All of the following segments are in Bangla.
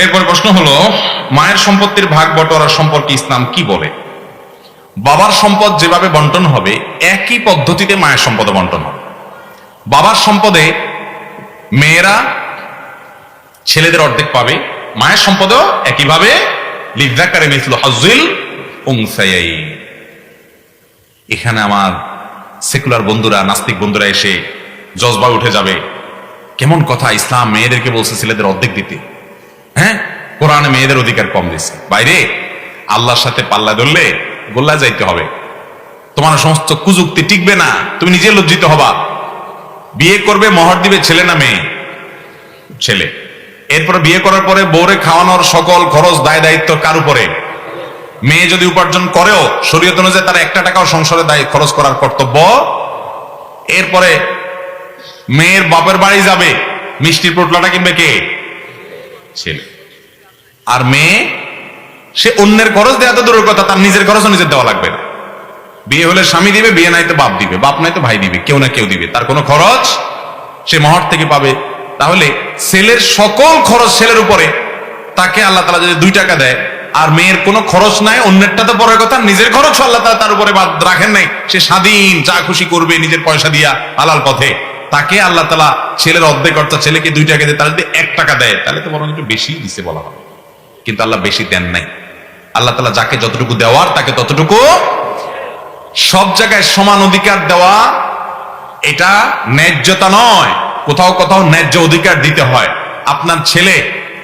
এরপরে প্রশ্ন হলো, মায়ের সম্পত্তির ভাগ বটোয়ারা সম্পর্কে ইসলাম কি বলে? বাবার সম্পদ যেভাবে বন্টন হবে একই পদ্ধতিতে মায়ের সম্পদ বন্টন হবে। বাবার সম্পদে মেয়েরা ছেলেদের অর্ধেক পাবে, মায়ের সম্পদেও একইভাবে লিযযাকারি মিসলু হাজ্জিল উনসায়াইন। এখানে আমার সেকুলার বন্ধুরা, নাস্তিক বন্ধুরা এসে জজবা উঠে যাবে, কেমন কথা, ইসলাম মেয়েদেরকে বলছে ছেলেদের অর্ধেক দিতে, হ্যাঁ কোরআনে মেয়েদের অধিকার কম দিচ্ছে। বাইরে আল্লাহর সাথে পাল্লা ধরলে গোল্লা যাইতে হবে, তোমার সমস্ত কুযুক্তি টিকবে না, তুমি নিজে লজ্জিত হবা। বিয়ে করবে, মোহর দিবে ছেলে না মেয়ে? ছেলে। এরপর বিয়ে করার পরে বউরে খাওয়ানোর সকল খরচ দায় দায়িত্ব কার উপরে? মেয়ে যদি উপার্জন করেও শরীয়ত অনুযায়ী তার একটা টাকাও সংসারে দায় খরচ করার কর্তব্য। এরপরে মেয়ের বাপের বাড়ি যাবে, মিষ্টির পোটলাটা কিনবে কে? ছেলে। আর মেয়ে সে অন্যের খরচ দেওয়া তো দূরের কথা, তার নিজের খরচও নিজের দেওয়া লাগবে না। বিয়ে হলে স্বামী দিবে, বিয়ে নাই তো বাপ দিবে, বাপ নাই তো ভাই দিবে, কেউ না কেউ দিবে, তার কোনো খরচ সে মহর থেকে পাবে। তাহলে ছেলের সকল খরচ ছেলের উপরে, তাকে আল্লাহ তাআলা যদি 2 টাকা দেয় আর মেয়ের কোনো খরচ নাই, অন্যেরটা তো পরের কথা, নিজের খরচ আল্লাহ তাআলা তার উপরে বাদ রাখেন নাই, সে স্বাধীন, যা খুশি করবে নিজের পয়সা দিয়া হালাল পথে, তাকে আল্লাহ তাআলা ছেলের অর্ধেক অর্থাৎ ছেলেকে 2 টাকা দেয়, তার যদি 1 টাকা দেয় তাহলে তো বরং একটু বেশি দিছে বলা হবে। কিন্তু আল্লাহ বেশি দেন নাই। আল্লাহ তাআলা যাকে যতটুকু দেওয়ার তাকে ততটুকু, সব জায়গায় সমান অধিকার দেওয়া এটা ন্যায্যতা নয়, কোথাও কোথাও ন্যায্য অধিকার দিতে হয়। আপনার ছেলে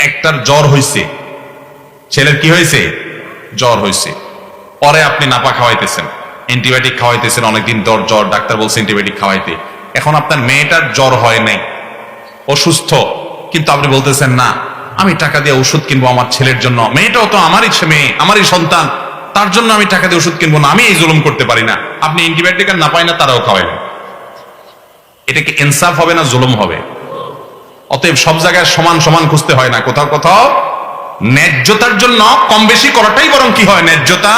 একটার জ্বর হয়েছে, ছেলের কি হয়েছে? জ্বর হয়েছে, পরে আপনি নাপা খাওয়াইতেছেন, অ্যান্টিবায়োটিক খাওয়াইতেছেন, অনেকদিন জ্বর, ডাক্তার বলছে অ্যান্টিবায়োটিক খাওয়াইতে। এখন আপনার মেয়েটার জ্বর হয় নাই, অসুস্থ, কিন্তু আপনি বলতেছেন না আমি টাকা দিয়ে ওষুধ কিনবো আমার ছেলের জন্য, মেয়েটাও তো আমারই মেয়ে, আমারই সন্তান, তার জন্য আমি টাকা দিয়ে ওষুধ কিনবো না, আমি এই জুলুম করতে পারি না। আপনি অ্যান্টিবায়োটিক আর না পাই না তারাও খাওয়াইলেন। এটা কি ইনসাফ হবে না জুলুম হবে? অতএব সব জায়গায় সমান সমান খুঁজতে হয় না, কোথাও কোথাও ন্যায্যতার জন্য কম বেশি করাটাই বরং কি হয় ন্যায্যতা।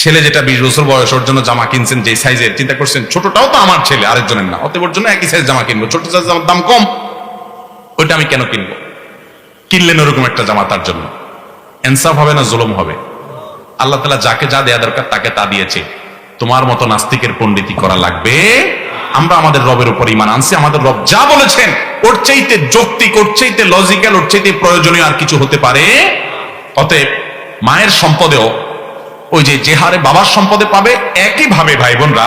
ছেলে যেটা 20 বছর বয়স, ওর জন্য জামা কিনছেন যে সাইজের, চিন্তা করছেন ছোটটাও তো আমার ছেলে, আরেকজনের না, অতএব ওর জন্য একই সাইজ জামা কিনবো, ছোট সাইজ জামার দাম কম, ওইটা আমি কেন কিনবো? কিনলেন ওরকম একটা জামা তার জন্য। ইনসাফ হবে না জুলুম হবে? আল্লাহ তাআলা যাকে যা দেয়া দরকার তাকে তা দিয়েছে। তোমার মতো নাস্তিকের পণ্ডিতি করা লাগবে? আমরা আমাদের রবের উপর ঈমান আনছি, আমাদের রব যা বলেছেন ওর চাইতে যৌক্তিক, ওর চাইতে লজিক্যাল, ওর চাইতে প্রয়োজনীয় আর কিছু হতে পারে? অতএব মায়ের সম্পদেও ওই যে হারে বাবার সম্পদে পাবে, একইভাবে ভাই বোনরা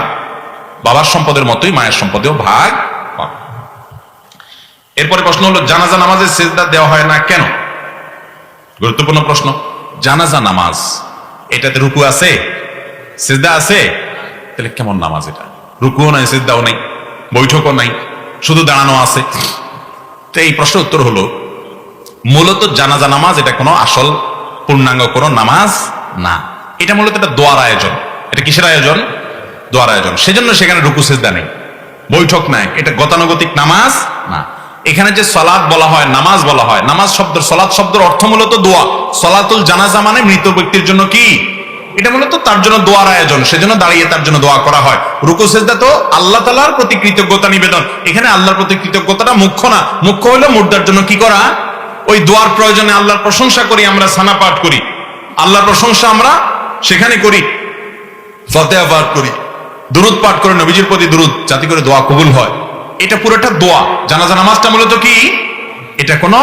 বাবার সম্পদের মতোই মায়ের সম্পদেও ভাগ পাবে। এরপরে প্রশ্ন হলো, জানাজা নামাজে সিজদা দেওয়া হয় না কেন? গুরুত্বপূর্ণ প্রশ্ন। জানাজা নামাজ, এটাতে রুকু আছে, সিজদা আছে, তাহলে কেমন নামাজ এটা? রুকুও নাই, সিজদাও নাই, বৈঠকও নাই, শুধু দাঁড়ানো আছে। তো এই প্রশ্নের উত্তর হলো, মূলত জানাজা নামাজ এটা কোনো আসল পূর্ণাঙ্গ কোনো নামাজ না, এটা মূলত একটা দোয়ার আয়োজন। এটা কিসের আয়োজন? দোয়ার আয়োজন। সেজন্য সেখানে রুকু সিজদা নেই, বৈঠক নাই, এটা গতানুগতিক নামাজ না। এখানে যে সালাত বলা হয়, নামাজ বলা হয়, নামাজ শব্দ, সালাত শব্দের অর্থ মূলত দোয়া। সালাতুল জানাজা মানে মৃত ব্যক্তির জন্য কি, এটা মূলত তার জন্য দোয়ার আয়োজন, সেজন্য দাঁড়িয়ে তার জন্য দোয়া করা হয়। রুকু সিজদা তো আল্লাহ তাআলার প্রতি কৃতজ্ঞতা নিবেদন, এখানে আল্লাহর প্রতি কৃতজ্ঞতাটা মুখ্য না, মুখ্য হলো মুর্দার জন্য কি করা, ওই দোয়ার প্রয়োজনে আল্লাহর প্রশংসা করি, আমরা সানা পাঠ করি, আল্লাহর প্রশংসা আমরা সেখানে করি, ফাতিহা পাঠ করি, দুরূদ পাঠ করে নবীজির প্রতি দুরূদ, যাতে করে দোয়া কবুল হয়। এটা পুরোটা দোয়া। জানাজা নামাজটা মূলত কি, এটা কোনো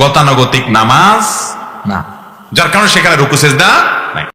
গতানুগতিক নামাজ না, যার কারণে সেখানে রুকু সিজদা